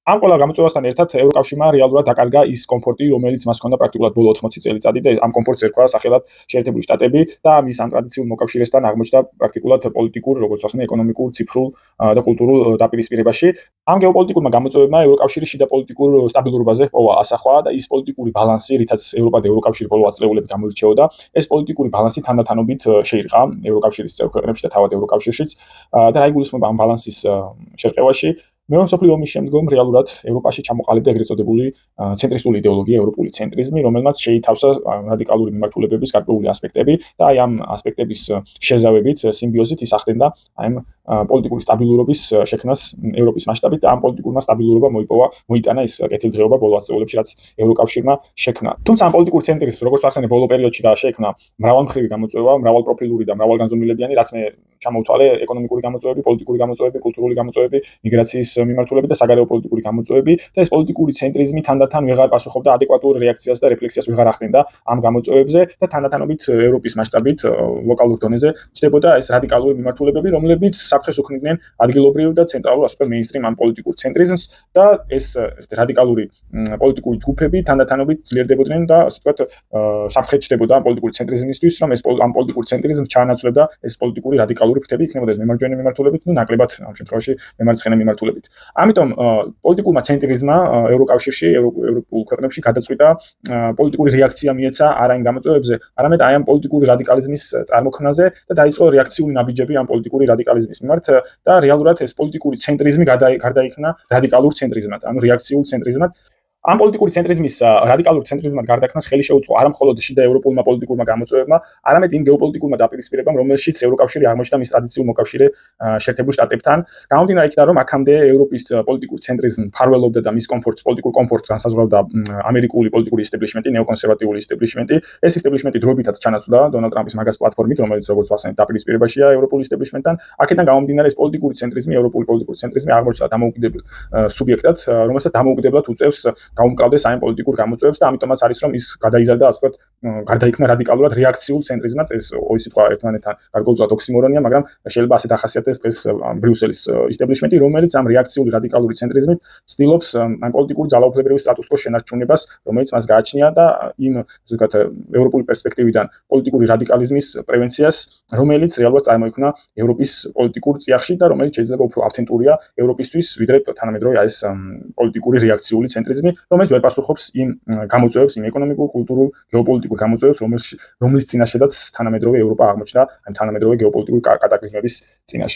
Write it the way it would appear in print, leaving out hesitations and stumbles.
ამ ყველა გამოწვევასთან ერთად ევროკავშირმა რეალურად დაკარგა ის კომფორტი, რომელიც მას ჰქონდა პრაქტიკულად ბოლო 80 წელიწადი და ამ კომფორტს ერქვა სახელად შეერთებული შტატები და მის ამ ტრადიციულ მოკავშირესთან აღმოჩნდა პრაქტიკულად პოლიტიკურ, როგორც ახსენე, ეკონომიკურ, ციფრულ და კულტურულ დაპირისპირებაში. ამ გეოპოლიტიკურმა გამოწვევებმა ევროკავშირის შიდა პოლიტიკურ სტაბილურობაზე ჰპოვა ასახვა და ის პოლიტიკური ბალანსი, რითაც ევროპა და ევროკავშირი ბოლო ათწლეულები გამოირჩეოდა, ეს პოლიტიკური ბალანსი თანდათანობით შეირყა ევროკავშირის წევრ ქვეყნებში და თავად ევროკავშირშიც და რა იგულისხმება ამ ბალანსის შერყევაში. მეორე მსოფლიო ომის შემდგომ რეალურად ევროპაში ჩამოყალიბდა ეგრეთ წოდებული ცენტრისტული იდეოლოგია, ევროპული ცენტრიზმი, რომელმაც შეითავსა რადიკალური მიმართულებების გარკვეული ასპექტები და აი ამ ასპექტების შეზავებით, სიმბიოზით ის ახდენდა აი ამ პოლიტიკური სტაბილურობის შექმნას ევროპის მასშტაბით და ამ პოლიტიკურმა სტაბილურობა მოიტანა ის კეთილდღეობა ბოლო ათწლეულებში, რაც ევროკავშირმა შექმნა. თუმცა ამ პოლიტიკურ ცენტრიზმს, როგორც ახსენე, ბოლო პერიოდში შექმნა მრავალმხრივი გამოწვევა, მრავალპროფილური და მრავალგანზომილებიანი, რაც მე ჩამოვთვალე ეკონომიკური გამოწვევები, პოლიტიკური გამოწვევები, კულტურული გამოწვევები, მიგრაციის მიმართულებით და საგარეო პოლიტიკური გამოწვევები და ეს პოლიტიკური ცენტრიზმი თანდათან ვეღარ პასუხობდა ადეკვატურ რეაქციას და რეფლექსიას ვეღარ ახდენდა ამ გამოწვევებზე და თანდათანობით ევროპის მასშტაბით ლოკალურ დონეზე ჩნდებოდა ეს რადიკალური მიმართულებები, რომლებიც საფრთხეს უქმნიდნენ ადგილობრივ და ცენტრალურ ასე მეინსტრიმ ამ პოლიტიკურ ცენტრიზმს და ეს რადიკალური პოლიტიკური ჯგუფები თანდათანობით ძლიერდებოდნენ და ასე ვთქვათ საფრთხე ჩნდებოდა ამ პოლიტიკური ცენტრიზმისთვის, რომ ეს ამ პოლიტიკურ ცენტრიზმს ჩაანაცვლებდა ეს პოლიტიკური რადიკალური ფრთები, იქნებოდა ეს მემარჯვენე მიმართულებით, ну ნაკლებად ამ შემთხვევაში მემარცხენე მიმართულებით. ამიტომ პოლიტიკურმა ცენტრიზმმა ევროკავშირში, ევროპულ ქვეყნებში გადაწყვიტა პოლიტიკური რეაქცია მიეცა არა იმ გამოწვევებზე, არამედ აი ამ პოლიტიკური რადიკალიზმის წარმოქმნაზე და დაიწყო რეაქციული ნაბიჯები ამ პოლიტიკური რადიკალიზმის მიმართ და რეალურად ეს პოლიტიკური ცენტრიზმი გარდაიქმნა რადიკალურ ცენტრიზმად, ანუ რეაქციულ ცენტრიზმად. ამ პოლიტიკური ცენტრიზმის რადიკალურ ცენტრიზმად გარდაქმნას ხელი შეუწყო არა მხოლოდ შიდა ევროპულმა პოლიტიკურმა გამოწვევებმა, არამედ იმ გეოპოლიტიკურმა დაპირისპირებამ, რომელშიც ევროკავშირი აღმოჩნდა მის ტრადიციულ მოკავშირე შეერთებულ შტატებთან. გამომდინარე იქიდან, რომ აქამდე ევროპის პოლიტიკურ ცენტრიზმი ფარველობდა და მის პოლიტიკურ კომფორტს განსაზღვრავდა ამერიკული პოლიტიკური ისტაბლიშმენტი, ნეოკონსერვატიული ისტაბლიშმენტი. ეს ისტაბლიშმენტი დროებითაც ჩანაცვლა დონალდ ტრამპის მაგას პლატფორმით, რომელიც როგორც ვახსენეთ, დაპირისპირებაშია ევროპულ ისტაბლიშმენტთან. აქედან გამომდინარე ეს პოლიტიკური ცენტრიზმი, ევროპული პოლიტიკური ცენტრიზმი აღმოჩნდა დამოუკიდებელ სუბიექტად, რომელსაც დამოუკიდებლად უწევს გაუმკლავდეს აი ამ პოლიტიკურ გამოწვევებს და ამიტომაც არის რომ ის გადაიზარდა ასე ვთქვათ გარდაიქმნა რადიკალურად რეაქციულ ცენტრიზმად ეს ორი სიტყვა ერთმანეთთან გარკვეულწილად ოქსიმორონია მაგრამ შეიძლება ასეთ ახასიათდეს დღეს ბრიუსელის ისტაბლიშმენტი რომელიც ამ რეაქციული რადიკალური ცენტრიზმით ცდილობს ამ პოლიტიკური ძალაუფლებრივი სტატუს-კვოს შენარჩუნებას რომელიც მას გააჩნია და იმ ასე ვთქვათ ევროპული პერსპექტივიდან პოლიტიკური რადიკალიზმის პრევენციას რომელიც რეალურად წარმოიქმნა ევროპის პოლიტიკურ წიაღში და რომელიც შეიძლება უფრო ავთენტურია ევროპისთვის ვიდრე თანამედროვე ეს პოლიტიკური რეაქციული ცენტრიზმი რომელიც ვერ პასუხობს იმ გამოწვევებს, იმ ეკონომიკურ, კულტურულ, გეოპოლიტიკურ გამოწვევებს, რომლის წინაშედაც თანამედროვე ევროპა აღმოჩნდა, ამ თანამედროვე გეოპოლიტიკური კატაკლიზმების წინაშე.